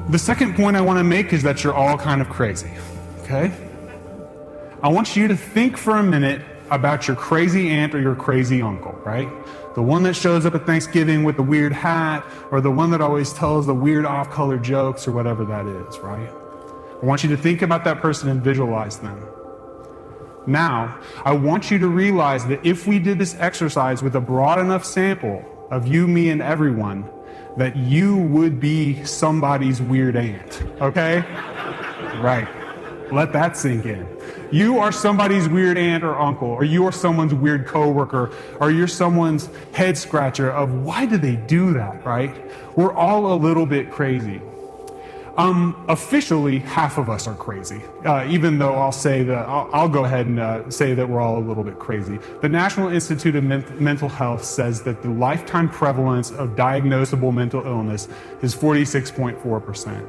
The second point I want to make is that you're all kind of crazy, okay? I want you to think for a minute about your crazy aunt or your crazy uncle, right? The one that shows up at Thanksgiving with the weird hat, or the one that always tells the weird off-color jokes, or whatever that is, right? I want you to think about that person and visualize them. Now, I want you to realize that if we did this exercise with a broad enough sample of you, me, and everyone, that you would be somebody's weird aunt, okay? Right. Let that sink in. You are somebody's weird aunt or uncle, or you are someone's weird coworker, or you're someone's head scratcher of why do they do that, right? We're all a little bit crazy. Officially, half of us are crazy, even though I'll go ahead and say that we're all a little bit crazy. The National Institute of Mental Health says that the lifetime prevalence of diagnosable mental illness is 46.4%.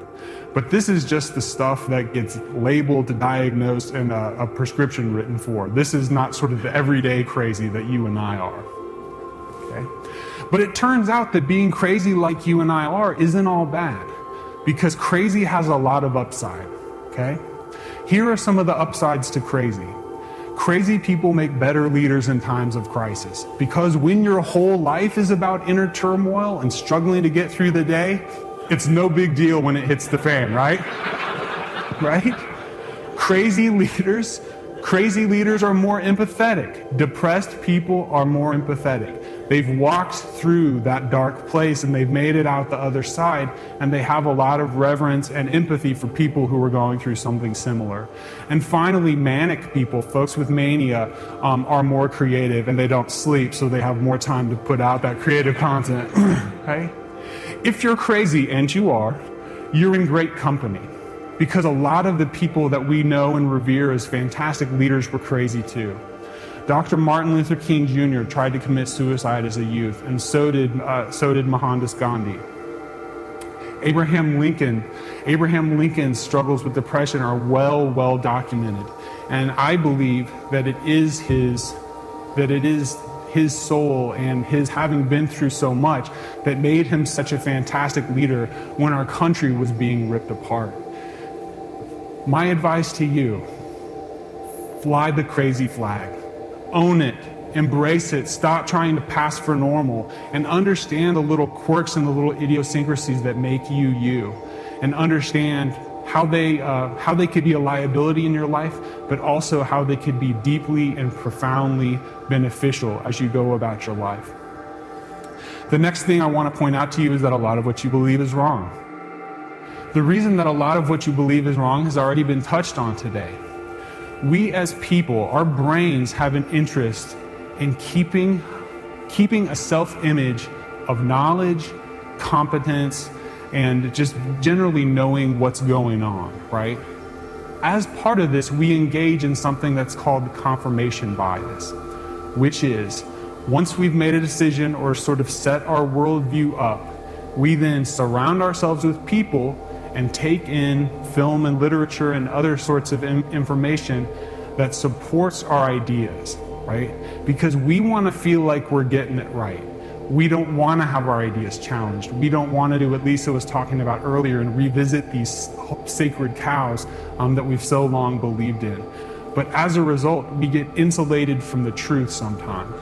But this is just the stuff that gets labeled, diagnosed, and a prescription written for. This is not sort of the everyday crazy that you and I are. Okay? But it turns out that being crazy like you and I are isn't all bad, because crazy has a lot of upside, okay? Here are some of the upsides to crazy. Crazy people make better leaders in times of crisis, because when your whole life is about inner turmoil and struggling to get through the day, it's no big deal when it hits the fan, right? Right? Crazy leaders are more empathetic. Depressed people are more empathetic. They've walked through that dark place and they've made it out the other side, and they have a lot of reverence and empathy for people who are going through something similar. And finally, manic people, folks with mania, are more creative, and they don't sleep, so they have more time to put out that creative content. Okay? If you're crazy, and you are, you're in great company, because a lot of the people that we know and revere as fantastic leaders were crazy too. Dr. Martin Luther King Jr. tried to commit suicide as a youth, and so did Mohandas Gandhi. Abraham Lincoln's struggles with depression are well documented, and I believe that it is his soul and his having been through so much that made him such a fantastic leader when our country was being ripped apart. My advice to you: fly the crazy flag. Own it, embrace it, stop trying to pass for normal, and understand the little quirks and the little idiosyncrasies that make you you, and understand how they could be a liability in your life, but also how they could be deeply and profoundly beneficial as you go about your life. The next thing I want to point out to you is that a lot of what you believe is wrong. The reason that a lot of what you believe is wrong has already been touched on today. We as people, our brains have an interest in keeping a self-image of knowledge, competence, and just generally knowing what's going on, right? As part of this, we engage in something that's called confirmation bias, which is, once we've made a decision or sort of set our worldview up, we then surround ourselves with people and take in film and literature and other sorts of information that supports our ideas, right? Because we want to feel like we're getting it right. We don't want to have our ideas challenged. We don't want to do what Lisa was talking about earlier and revisit these sacred cows that we've so long believed in. But as a result, we get insulated from the truth sometimes.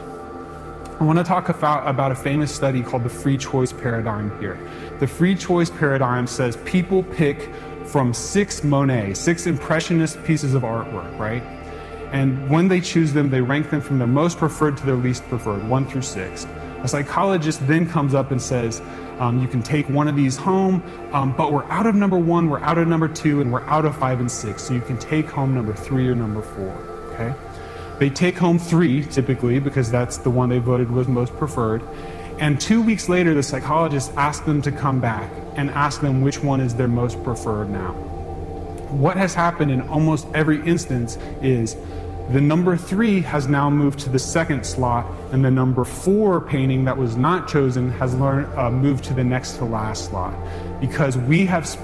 I want to talk about a famous study called the free choice paradigm here. The free choice paradigm says people pick from six impressionist pieces of artwork, right? And when they choose them, they rank them from their most preferred to their least preferred, 1 through 6. A psychologist then comes up and says, you can take one of these home, but we're out of number 1, we're out of number 2, and we're out of 5 and 6. So you can take home number 3 or number 4, okay? They take home 3, typically, because that's the one they voted was most preferred. And 2 weeks later, the psychologist asks them to come back and ask them which one is their most preferred now. What has happened in almost every instance is the number 3 has now moved to the second slot, and the number 4 painting that was not chosen has moved to the next to last slot. Because we as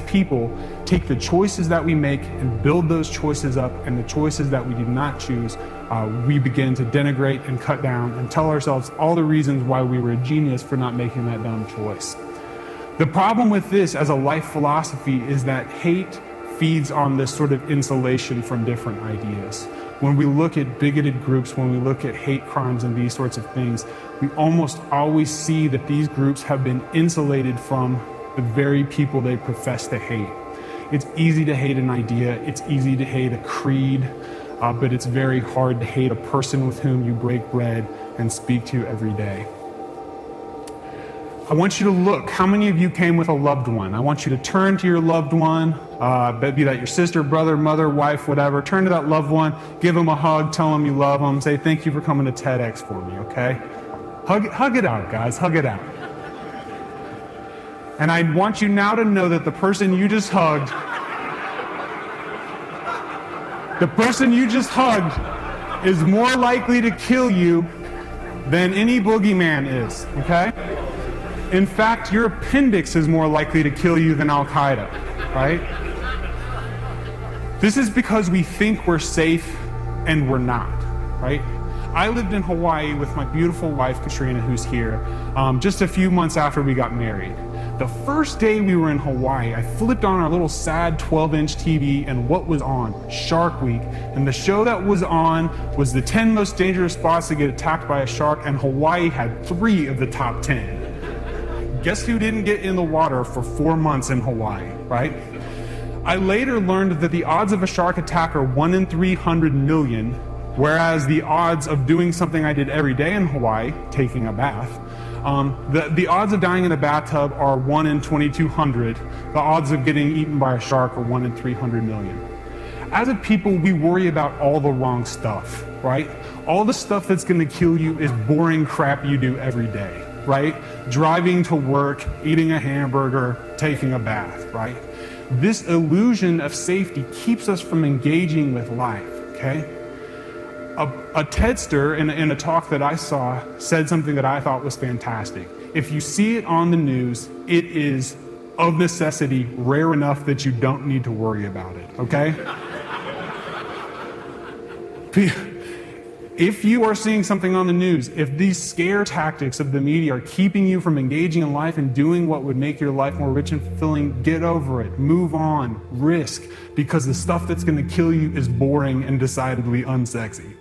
people take the choices that we make and build those choices up, and the choices that we did not choose, we begin to denigrate and cut down and tell ourselves all the reasons why we were a genius for not making that dumb choice. The problem with this as a life philosophy is that hate feeds on this sort of insulation from different ideas. When we look at bigoted groups, when we look at hate crimes and these sorts of things, we almost always see that these groups have been insulated from the very people they profess to hate. It's easy to hate an idea, it's easy to hate a creed, but it's very hard to hate a person with whom you break bread and speak to every day. I want you to look, how many of you came with a loved one? I want you to turn to your loved one, be that your sister, brother, mother, wife, whatever. Turn to that loved one, give them a hug, tell them you love them, say thank you for coming to TEDx for me, okay? Hug it out, guys, hug it out. And I want you now to know that the person you just hugged is more likely to kill you than any boogeyman is, okay? In fact, your appendix is more likely to kill you than Al-Qaeda, right? This is because we think we're safe and we're not, right? I lived in Hawaii with my beautiful wife, Katrina, who's here, just a few months after we got married. The first day we were in Hawaii, I flipped on our little sad 12-inch TV, and what was on? Shark Week. And the show that was on was the 10 most dangerous spots to get attacked by a shark, and Hawaii had 3 of the top 10. Guess who didn't get in the water for 4 months in Hawaii, right? I later learned that the odds of a shark attack are 1 in 300 million, whereas the odds of doing something I did every day in Hawaii, taking a bath, the odds of dying in a bathtub are 1 in 2,200. The odds of getting eaten by a shark are 1 in 300 million. As a people, we worry about all the wrong stuff, right? All the stuff that's gonna kill you is boring crap you do every day, right? Driving to work, eating a hamburger, taking a bath, right? This illusion of safety keeps us from engaging with life, okay? A TEDster in a talk that I saw said something that I thought was fantastic. If you see it on the news, it is of necessity rare enough that you don't need to worry about it, okay? If you are seeing something on the news, if these scare tactics of the media are keeping you from engaging in life and doing what would make your life more rich and fulfilling, get over it, move on, risk, because the stuff that's gonna kill you is boring and decidedly unsexy.